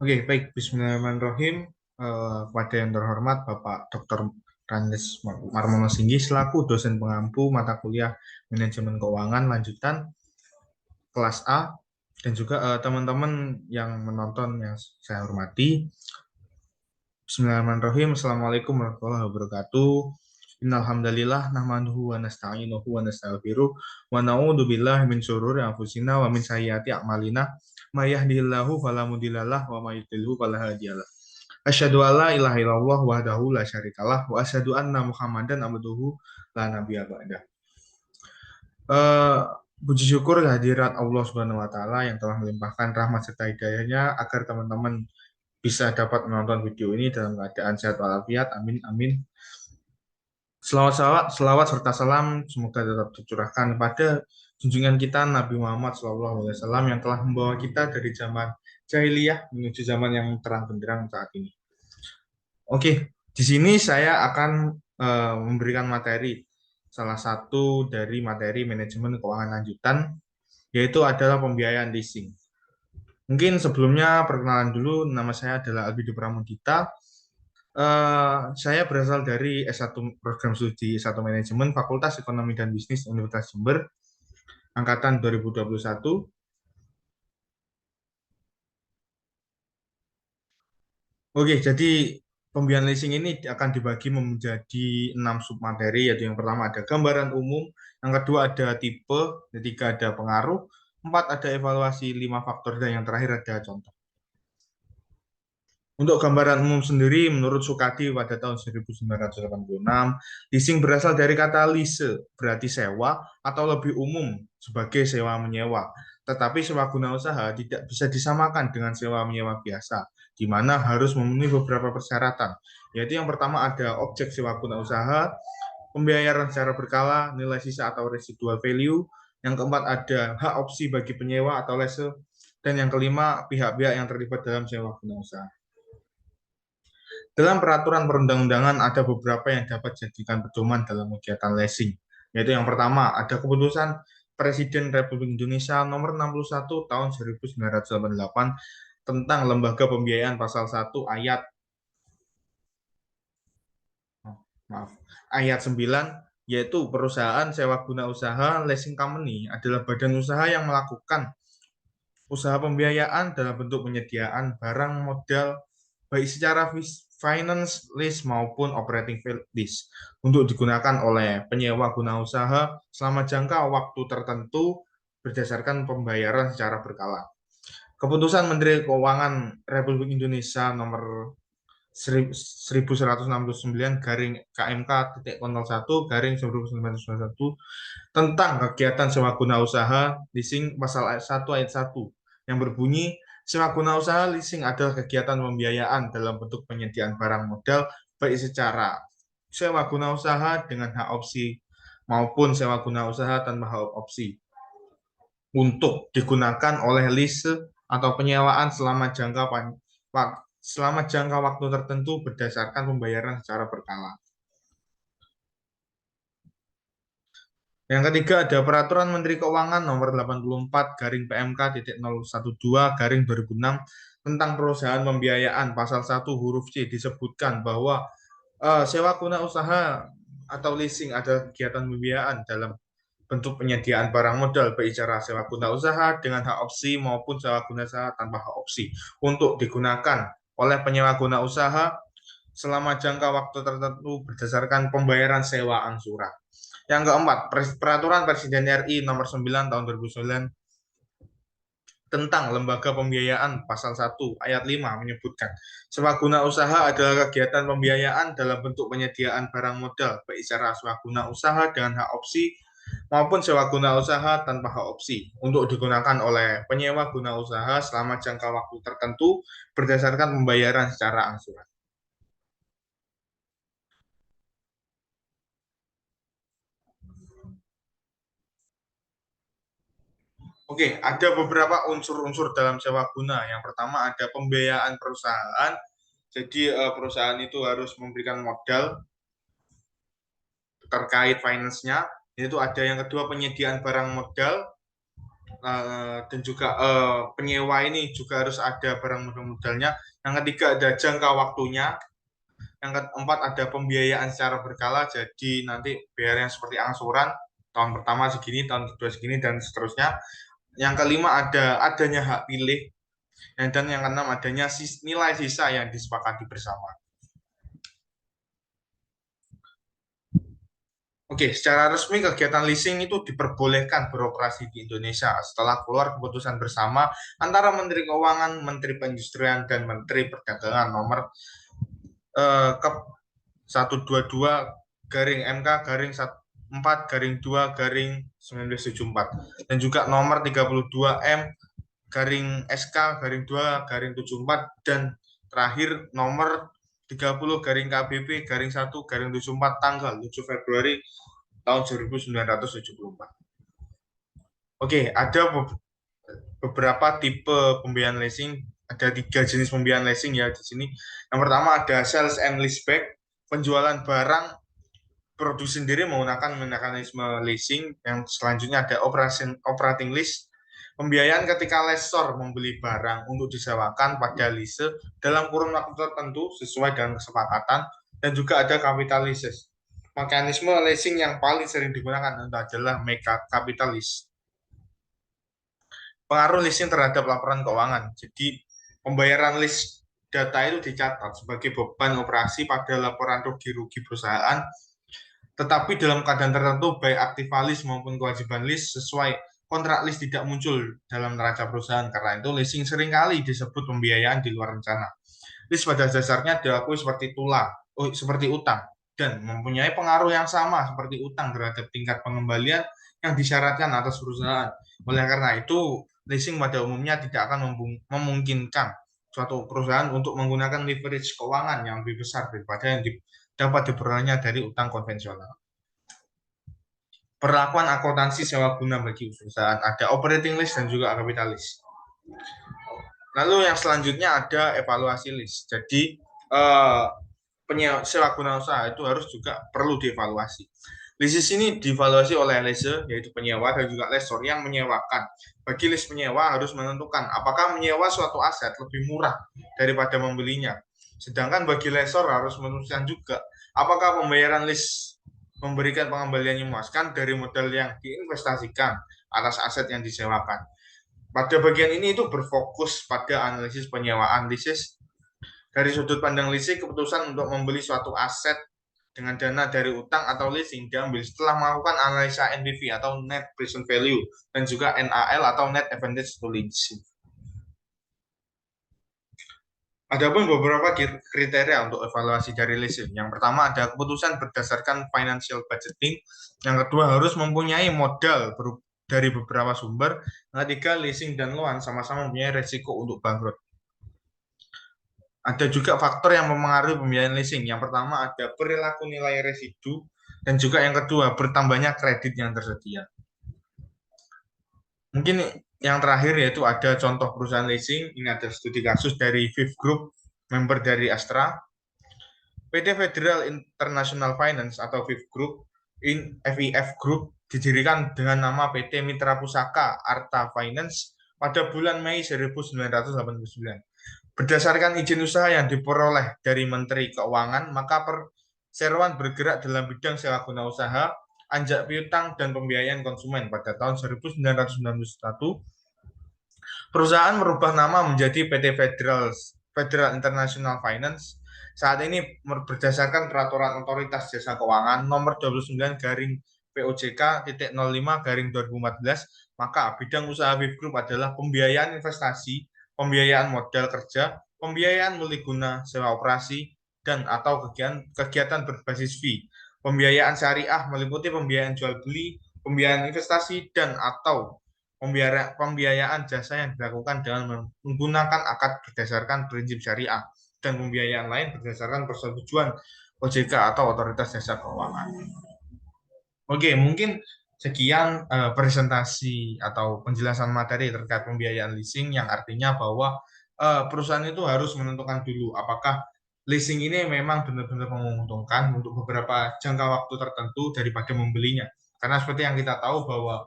Oke, baik. Bismillahirrahmanirrahim. Kepada yang terhormat Bapak Dr. Randes Marmono Singgi selaku dosen pengampu mata kuliah Manajemen Keuangan lanjutan kelas A dan juga teman-teman yang menonton yang saya hormati. Bismillahirrahmanirrahim. Assalamualaikum warahmatullahi wabarakatuh. Innalhamdalillah nahmaduhu wa nasta'inuhu wa nastaghfiruh wa na'udzu billahi min syururi anfusina wa min sayyiati a'malina. May yahdihillahu fala mudhillalah wa may yudhlilhu fala hadiyalah. Asyhadu alla ilaha illallah wahdahu la syarikalah wa asyhadu anna Muhammadan abduhu la nabiyya ba'da. Eh, Puji syukur kehadirat Allah Subhanahu wa taala yang telah melimpahkan rahmat serta hidayahnya agar teman-teman bisa dapat menonton video ini dalam keadaan sehat walafiat. Amin amin. Selawat serta salam semoga tetap tercurahkan kepada junjungan kita Nabi Muhammad SAW yang telah membawa kita dari zaman jahiliyah menuju zaman yang terang benderang saat ini. Oke, di sini saya akan memberikan materi, salah satu dari materi manajemen keuangan lanjutan, yaitu adalah pembiayaan leasing. Mungkin sebelumnya perkenalan dulu, nama saya adalah Albido Pramudita. Saya berasal dari S1 Program Studi S1 Manajemen Fakultas Ekonomi dan Bisnis Universitas Jember, angkatan 2021. Oke, jadi pembiayaan leasing ini akan dibagi menjadi 6 submateri, yaitu yang pertama ada gambaran umum, yang kedua ada tipe, yang ketiga ada pengaruh, empat ada evaluasi, lima faktor, dan yang terakhir ada contoh. Untuk gambaran umum sendiri, menurut Sukadi pada tahun 1986, leasing berasal dari kata lease, berarti sewa, atau lebih umum sebagai sewa menyewa. Tetapi sewa guna usaha tidak bisa disamakan dengan sewa menyewa biasa, di mana harus memenuhi beberapa persyaratan. Yaitu yang pertama ada objek sewa guna usaha, pembayaran secara berkala, nilai sisa atau residual value. Yang keempat ada hak opsi bagi penyewa atau lese. Dan yang kelima, pihak-pihak yang terlibat dalam sewa guna usaha. Dalam peraturan perundang-undangan ada beberapa yang dapat dijadikan pedoman dalam kegiatan leasing. Yaitu yang pertama, ada keputusan Presiden Republik Indonesia nomor 61 tahun 1988 tentang lembaga pembiayaan pasal 1 ayat ayat 9, yaitu perusahaan sewa guna usaha leasing company adalah badan usaha yang melakukan usaha pembiayaan dalam bentuk penyediaan barang modal baik secara finance lease maupun operating lease untuk digunakan oleh penyewa guna usaha selama jangka waktu tertentu berdasarkan pembayaran secara berkala. Keputusan Menteri Keuangan Republik Indonesia nomor 1169 garing KMK titik 01 garing 1991 tentang kegiatan sewa guna usaha leasing pasal 1 ayat 1 yang berbunyi sewa guna usaha leasing adalah kegiatan pembiayaan dalam bentuk penyediaan barang modal baik secara sewa guna usaha dengan hak opsi maupun sewa guna usaha tanpa hak opsi untuk digunakan oleh lease atau penyewaan selama jangka waktu tertentu berdasarkan pembayaran secara berkala. Yang ketiga ada Peraturan Menteri Keuangan Nomor 84 garing PMK titik 012 garing 2006 tentang perusahaan pembiayaan pasal 1 huruf C disebutkan bahwa sewa guna usaha atau leasing adalah kegiatan pembiayaan dalam bentuk penyediaan barang modal baik secara sewa guna usaha dengan hak opsi maupun sewa guna usaha tanpa hak opsi untuk digunakan oleh penyewa guna usaha selama jangka waktu tertentu berdasarkan pembayaran sewa angsuran. Yang keempat, Peraturan Presiden RI Nomor 9 Tahun 2009 tentang lembaga pembiayaan pasal 1 ayat 5 menyebutkan sewa guna usaha adalah kegiatan pembiayaan dalam bentuk penyediaan barang modal baik secara sewa guna usaha dengan hak opsi maupun sewa guna usaha tanpa hak opsi untuk digunakan oleh penyewa guna usaha selama jangka waktu tertentu berdasarkan pembayaran secara angsuran. Oke, ada beberapa unsur-unsur dalam sewa guna. Yang pertama ada pembiayaan perusahaan. Jadi perusahaan itu harus memberikan modal terkait finance-nya. Itu ada yang kedua penyediaan barang modal. dan juga penyewa ini juga harus ada barang modalnya. Yang ketiga ada jangka waktunya. Yang keempat ada pembiayaan secara berkala, jadi nanti bayarnya seperti angsuran, tahun pertama segini, tahun kedua segini, dan seterusnya. Yang kelima adanya hak pilih, dan yang keenam adanya nilai sisa yang disepakati bersama. Oke, secara resmi kegiatan leasing itu diperbolehkan beroperasi di Indonesia setelah keluar keputusan bersama antara Menteri Keuangan, Menteri Perindustrian, dan Menteri Perdagangan nomor ke 122 garing MK garing 4 garing 2 garing 1974 dan juga nomor 32 M garing SK garing 2 garing 74 dan terakhir nomor 30 garing KBP garing 1 garing 74 tanggal 7 Februari tahun 1974. Oke, ada beberapa tipe pembiayaan leasing. Ada 3 jenis pembiayaan leasing ya di sini. Yang pertama ada sales and leaseback, penjualan barang produksi sendiri menggunakan mekanisme leasing. Yang selanjutnya ada operating lease, pembiayaan ketika lessor membeli barang untuk disewakan pada lease dalam kurun waktu tertentu sesuai dengan kesepakatan, dan juga ada capital leases. Mekanisme leasing yang paling sering digunakan adalah capital lease. Pengaruh leasing terhadap laporan keuangan. Jadi pembayaran lease data itu dicatat sebagai beban operasi pada laporan rugi-rugi perusahaan, tetapi dalam keadaan tertentu baik aktivalis maupun kewajiban lease sesuai kontrak lease tidak muncul dalam neraca perusahaan. Karena itu leasing seringkali disebut pembiayaan di luar rencana. Lease pada dasarnya diakui seperti seperti utang dan mempunyai pengaruh yang sama seperti utang terhadap tingkat pengembalian yang disyaratkan atas perusahaan. Oleh karena itu, leasing pada umumnya tidak akan memungkinkan suatu perusahaan untuk menggunakan leverage keuangan yang lebih besar daripada yang dapat diperolehnya dari utang konvensional. Perlakuan akuntansi sewa guna bagi perusahaan, ada operating lease dan juga capital lease. Lalu yang selanjutnya ada evaluasi lease. Jadi sewa guna usaha itu harus juga perlu dievaluasi. Lease ini dievaluasi oleh lessor, yaitu penyewa, dan juga lessor yang menyewakan. Bagi lease penyewa harus menentukan apakah menyewa suatu aset lebih murah daripada membelinya. Sedangkan bagi lessor harus menentukan juga apakah pembayaran lease memberikan pengembalian yang memuaskan dari modal yang diinvestasikan atas aset yang disewakan. Pada bagian ini itu berfokus pada analisis penyewaan leases. Dari sudut pandang leasing, keputusan untuk membeli suatu aset dengan dana dari utang atau leasing diambil setelah melakukan analisa NPV atau Net Present Value dan juga NAL atau Net Advantage to Leasing. Adapun beberapa kriteria untuk evaluasi dari leasing. Yang pertama ada keputusan berdasarkan financial budgeting. Yang kedua harus mempunyai modal dari beberapa sumber. Yang ketiga leasing dan loan sama-sama mempunyai resiko untuk bangkrut. Ada juga faktor yang mempengaruhi pembiayaan leasing. Yang pertama ada perilaku nilai residu, dan juga yang kedua bertambahnya kredit yang tersedia. Mungkin yang terakhir yaitu ada contoh perusahaan leasing. Ini ada studi kasus dari Fifth Group, member dari Astra. PT Federal International Finance atau Fifth Group, FIF Group, didirikan dengan nama PT Mitra Pusaka Arta Finance pada bulan Mei 1989. Berdasarkan izin usaha yang diperoleh dari Menteri Keuangan, maka perseroan bergerak dalam bidang sewa guna usaha, anjak piutang, dan pembiayaan konsumen. Pada tahun 1991, perusahaan merubah nama menjadi PT Federal International Finance. Saat ini berdasarkan peraturan Otoritas Jasa Keuangan nomor 29 garing POJK.05 garing 2014, maka bidang usaha Fifth Group adalah pembiayaan investasi, pembiayaan modal kerja, pembiayaan multiguna sewa operasi, dan atau kegiatan berbasis fee. Pembiayaan syariah meliputi pembiayaan jual beli, pembiayaan investasi, dan atau pembiayaan jasa yang dilakukan dengan menggunakan akad berdasarkan prinsip syariah, dan pembiayaan lain berdasarkan persetujuan OJK atau Otoritas Jasa Keuangan. Oke, mungkin sekian presentasi atau penjelasan materi terkait pembiayaan leasing, yang artinya bahwa perusahaan itu harus menentukan dulu apakah leasing ini memang benar-benar menguntungkan untuk beberapa jangka waktu tertentu daripada membelinya. Karena seperti yang kita tahu bahwa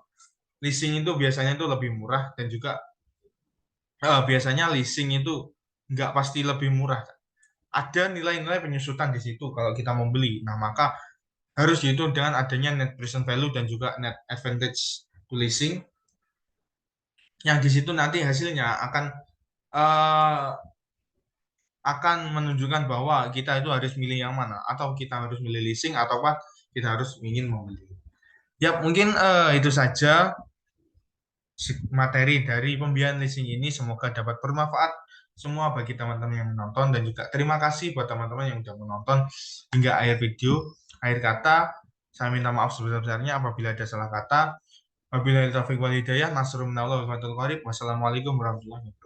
leasing itu biasanya itu lebih murah dan juga biasanya leasing itu nggak pasti lebih murah. Ada nilai-nilai penyusutan di situ kalau kita mau beli. Nah, maka harus dihitung dengan adanya net present value dan juga net advantage to leasing, yang di situ nanti hasilnya eh, akan menunjukkan bahwa kita itu harus milih yang mana, atau kita harus milih leasing atau kita harus ingin membeli. Ya, mungkin itu saja materi dari pembiayaan leasing ini. Semoga dapat bermanfaat semua bagi teman-teman yang menonton, dan juga terima kasih buat teman-teman yang sudah menonton hingga akhir video. Akhir kata, saya minta maaf sebesar-besarnya apabila ada salah kata. Wabillahi taufiq wal hidayah. Nasrul minallah wa fathul qarib. Wassalamualaikum warahmatullahi wabarakatuh.